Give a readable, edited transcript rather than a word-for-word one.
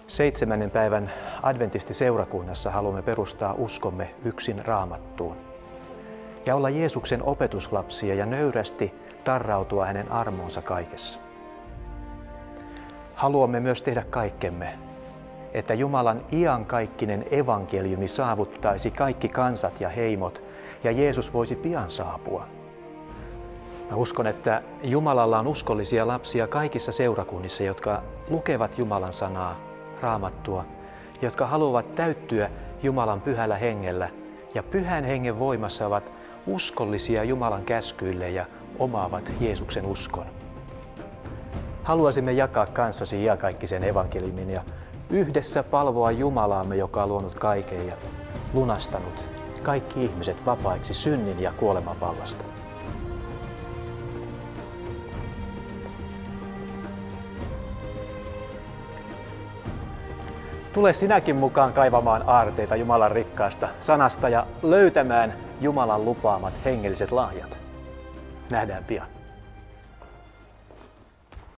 7. päivän adventistiseurakunnassa haluamme perustaa uskomme yksin Raamattuun ja olla Jeesuksen opetuslapsia ja nöyrästi tarrautua hänen armoonsa kaikessa. Haluamme myös tehdä kaikkemme, että Jumalan iankaikkinen evankeliumi saavuttaisi kaikki kansat ja heimot ja Jeesus voisi pian saapua. Mä uskon, että Jumalalla on uskollisia lapsia kaikissa seurakunnissa, jotka lukevat Jumalan sanaa, Raamattua, jotka haluavat täyttyä Jumalan pyhällä hengellä ja pyhän hengen voimassa ovat uskollisia Jumalan käskyille ja omaavat Jeesuksen uskon. Haluaisimme jakaa kanssasi iankaikkisen evankeliumin ja yhdessä palvoa Jumalaamme, joka on luonut kaiken ja lunastanut kaikki ihmiset vapaiksi synnin ja kuoleman vallasta. Tule sinäkin mukaan kaivamaan aarteita Jumalan rikkaasta sanasta ja löytämään Jumalan lupaamat hengelliset lahjat. Nähdään pian.